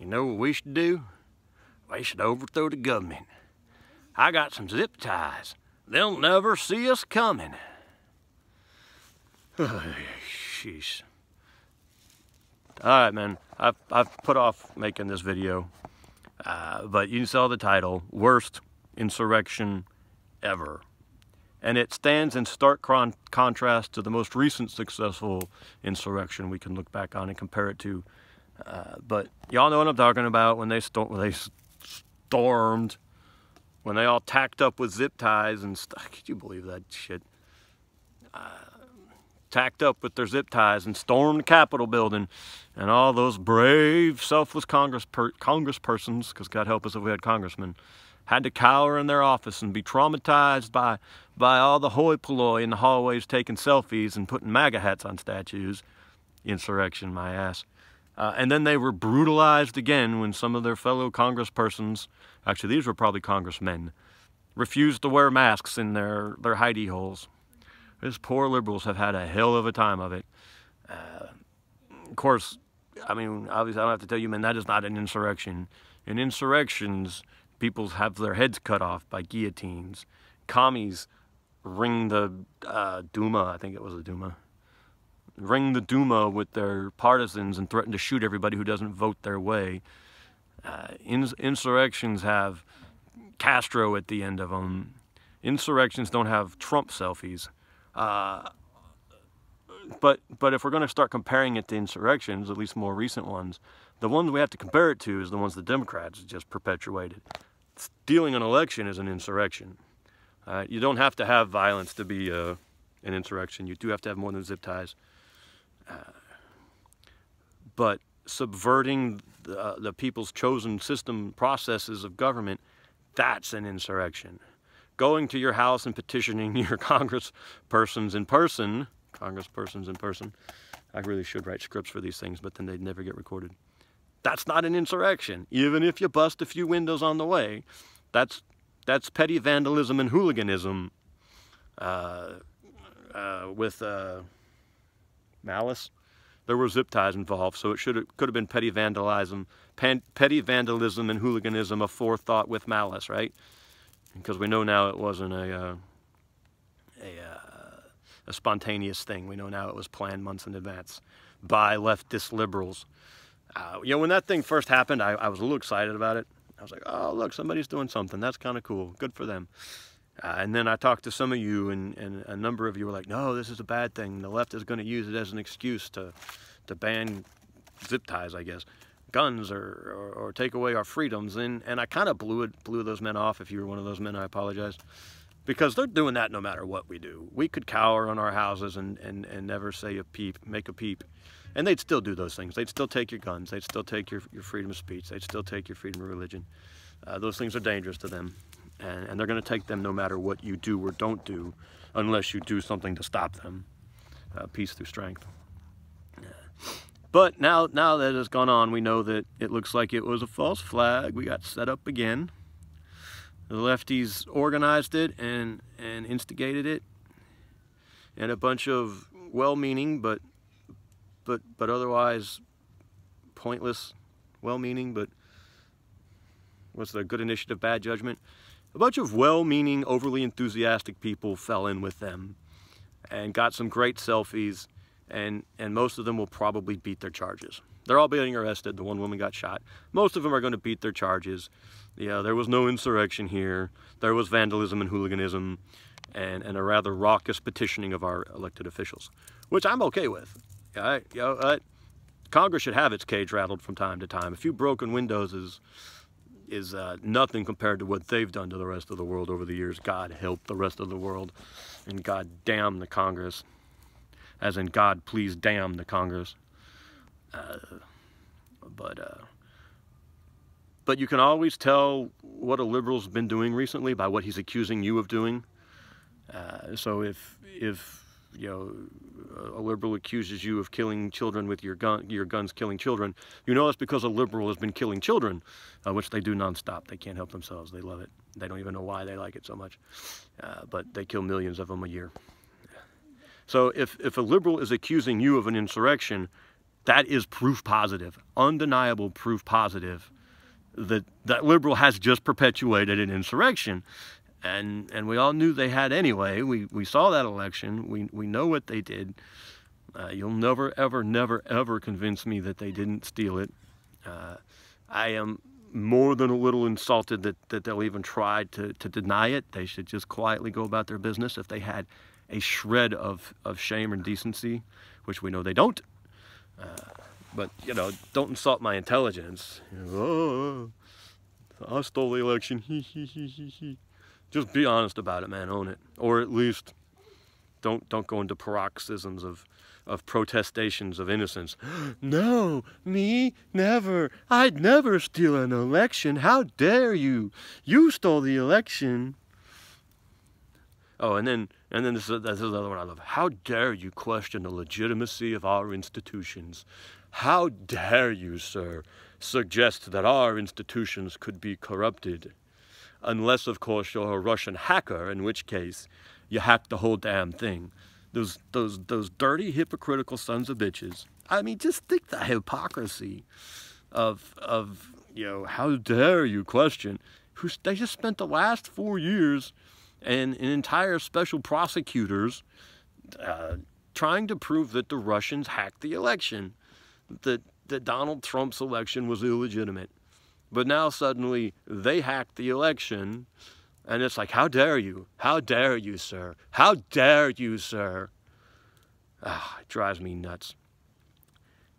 You know what we should do? We should overthrow the government. I got some zip ties. They'll never see us coming. Sheesh. Alright, man. I've put off making this video. But you saw the title, Worst Insurrection Ever. And it stands in stark contrast to the most recent successful insurrection we can look back on and compare it to. But y'all know what I'm talking about, when they stormed, when they all tacked up with zip ties and stuff. Could you believe that shit? Tacked up with their zip ties and stormed the Capitol building, and all those brave, selfless congresspersons, because God help us if we had congressmen, had to cower in their office and be traumatized by all the hoi polloi in the hallways taking selfies and putting MAGA hats on statues. Insurrection, my ass. And then they were brutalized again when some of their fellow congresspersons, actually these were probably congressmen, refused to wear masks in their hidey holes. These poor liberals have had a hell of a time of it. Of course, I mean, obviously I don't have to tell you, man, that is not an insurrection. In insurrections, people have their heads cut off by guillotines. Commies ring the Duma, I think it was the Duma, ring the Duma with their partisans and threaten to shoot everybody who doesn't vote their way. Insurrections have Castro at the end of them. Insurrections don't have Trump selfies. But if we're going to start comparing it to insurrections, at least more recent ones, the ones we have to compare it to is the ones the Democrats just perpetuated. Stealing an election is an insurrection. You don't have to have violence to be an insurrection. You do have to have more than zip ties. But subverting the people's chosen system processes of government, that's an insurrection. Going to your house and petitioning your congresspersons in person, I really should write scripts for these things, but then they'd never get recorded. That's not an insurrection. Even if you bust a few windows on the way, that's petty vandalism and hooliganism with malice. There were zip ties involved, so it could have been petty vandalism and hooliganism, a forethought with malice, right? Because we know now it wasn't a spontaneous thing. We know now it was planned months in advance by leftist liberals. You know, when that thing first happened, I was a little excited about it. I was like, oh, look, somebody's doing something. That's kind of cool. Good for them. And then I talked to some of you, and a number of you were like, no, this is a bad thing. The left is going to use it as an excuse to ban zip ties, I guess, guns, or take away our freedoms. And I kind of blew those men off. If you were one of those men, I apologize. Because they're doing that no matter what we do. We could cower on our houses and never say a peep, make a peep. And they'd still do those things. They'd still take your guns. They'd still take your freedom of speech. They'd still take your freedom of religion. Those things are dangerous to them. And they're going to take them no matter what you do or don't do, unless you do something to stop them. Peace through strength. But now that it's gone on, we know that it looks like it was a false flag. We got set up again. The lefties organized it and instigated it. And a bunch of well-meaning but otherwise pointless, well-meaning but what's the good initiative, bad judgment? A bunch of well-meaning, overly enthusiastic people fell in with them and got some great selfies, and most of them will probably beat their charges. They're all being arrested. The one woman got shot. Most of them are going to beat their charges. Yeah, there was no insurrection here. There was vandalism and hooliganism and a rather raucous petitioning of our elected officials, which I'm okay with. Congress should have its cage rattled from time to time. A few broken windows is nothing compared to what they've done to the rest of the world over the years. God help the rest of the world, and God damn the Congress, as in God please damn the Congress. But you can always tell what a liberal's been doing recently by what he's accusing you of doing. So if you know, a liberal accuses you of killing children with your guns killing children, you know it's because a liberal has been killing children, which they do nonstop. They can't help themselves. They love it. They don't even know why they like it so much. But they kill millions of them a year. So if a liberal is accusing you of an insurrection, that is proof positive, undeniable proof positive that liberal has just perpetuated an insurrection. And we all knew they had anyway. We saw that election. We know what they did. You'll never, ever, never, ever convince me that they didn't steal it. I am more than a little insulted that they'll even try to deny it. They should just quietly go about their business if they had a shred of shame and decency, which we know they don't. But, you know, don't insult my intelligence. Oh, I stole the election. Just be honest about it, man. Own it. Or at least don't go into paroxysms of protestations of innocence. No, me, never. I'd never steal an election. How dare you? You stole the election. Oh, and then this is another one I love. How dare you question the legitimacy of our institutions? How dare you, sir, suggest that our institutions could be corrupted? Unless, of course, you're a Russian hacker, in which case you hacked the whole damn thing. Those dirty, hypocritical sons of bitches. I mean, just think the hypocrisy of you know, how dare you question? They just spent the last 4 years and an entire special prosecutors trying to prove that the Russians hacked the election, that Donald Trump's election was illegitimate. But now suddenly they hacked the election, and it's like, how dare you? How dare you, sir? How dare you, sir? It drives me nuts.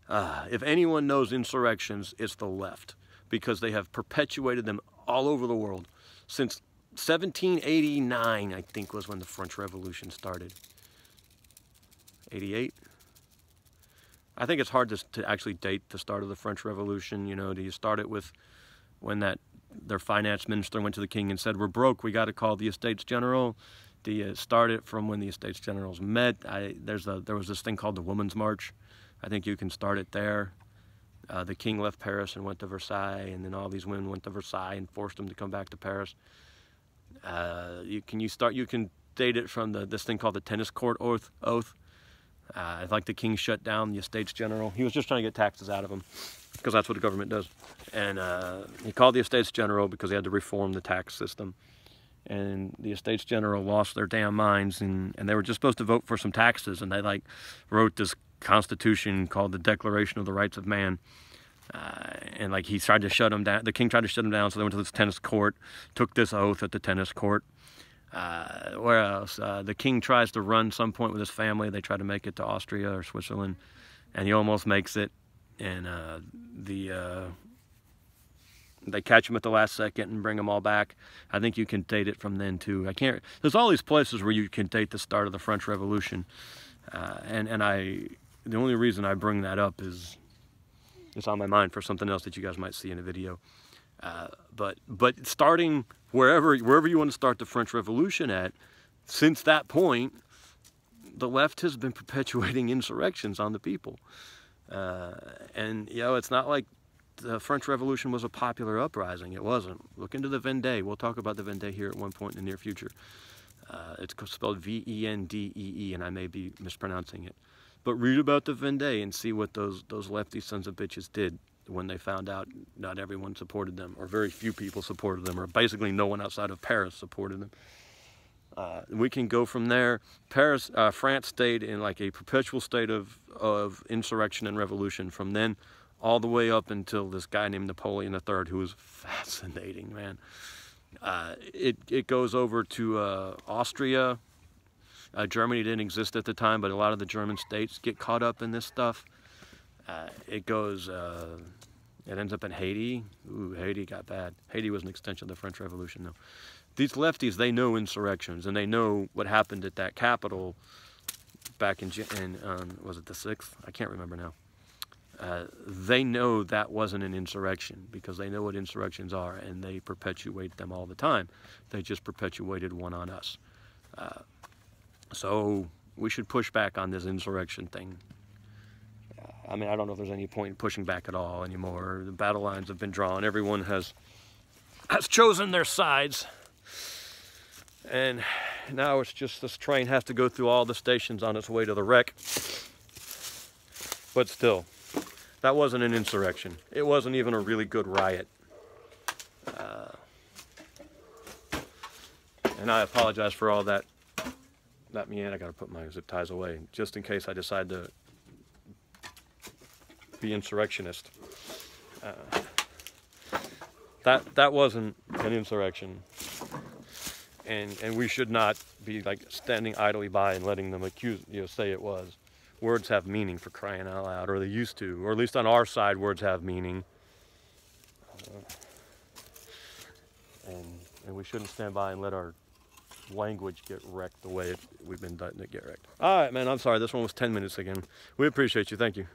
If anyone knows insurrections, it's the left, because they have perpetuated them all over the world. Since 1789, I think, was when the French Revolution started. 88? I think it's hard to actually date the start of the French Revolution. You know, do you start it with when their finance minister went to the king and said, we're broke, we got to call the Estates General? Do you start it from when the Estates Generals met? There was this thing called the Women's March. I think you can start it there. The king left Paris and went to Versailles, and then all these women went to Versailles and forced him to come back to Paris. You can date it from this thing called the tennis court oath. Like the king shut down the Estates General. He was just trying to get taxes out of them, because that's what the government does. And he called the Estates General because he had to reform the tax system. And the Estates General lost their damn minds, and they were just supposed to vote for some taxes, and they wrote this constitution called the Declaration of the Rights of Man. And he tried to shut them down. The king tried to shut them down, so they went to this tennis court, took this oath at the tennis court. Where else? The king tries to run some point with his family. They try to make it to Austria or Switzerland, and he almost makes it. And they catch him at the last second and bring them all back. I think you can date it from then too. There's all these places where you can date the start of the French Revolution, the only reason I bring that up is it's on my mind for something else that you guys might see in a video. But starting wherever you want to start the French Revolution at, since that point, the left has been perpetuating insurrections on the people. And, you know, it's not like the French Revolution was a popular uprising. It wasn't. Look into the Vendée. We'll talk about the Vendée here at one point in the near future. It's spelled V-E-N-D-E-E, and I may be mispronouncing it. But read about the Vendée and see what those lefty sons of bitches did when they found out not everyone supported them, or very few people supported them, or basically no one outside of Paris supported them. We can go from there. France stayed in like a perpetual state of insurrection and revolution from then all the way up until this guy named Napoleon III, who was fascinating, man. It goes over to Austria. Germany didn't exist at the time, but a lot of the German states get caught up in this stuff. It ends up in Haiti. Ooh, Haiti got bad. Haiti was an extension of the French Revolution, though. These lefties, they know insurrections, and they know what happened at that Capitol back in was it the 6th? I can't remember now. They know that wasn't an insurrection, because they know what insurrections are, and they perpetuate them all the time. They just perpetuated one on us. So we should push back on this insurrection thing. I mean, I don't know if there's any point in pushing back at all anymore. The battle lines have been drawn. Everyone has chosen their sides. And now it's just this train has to go through all the stations on its way to the wreck. But still, That wasn't an insurrection. It wasn't even a really good riot. And I apologize for all that. I gotta put my zip ties away, just in case I decide to be insurrectionist. That wasn't an insurrection. And we should not be like standing idly by and letting them say it was. Words have meaning, for crying out loud, or they used to, or at least on our side, words have meaning. And we shouldn't stand by and let our language get wrecked the way we've been letting it get wrecked. All right, man, I'm sorry. This one was 10 minutes again. We appreciate you. Thank you.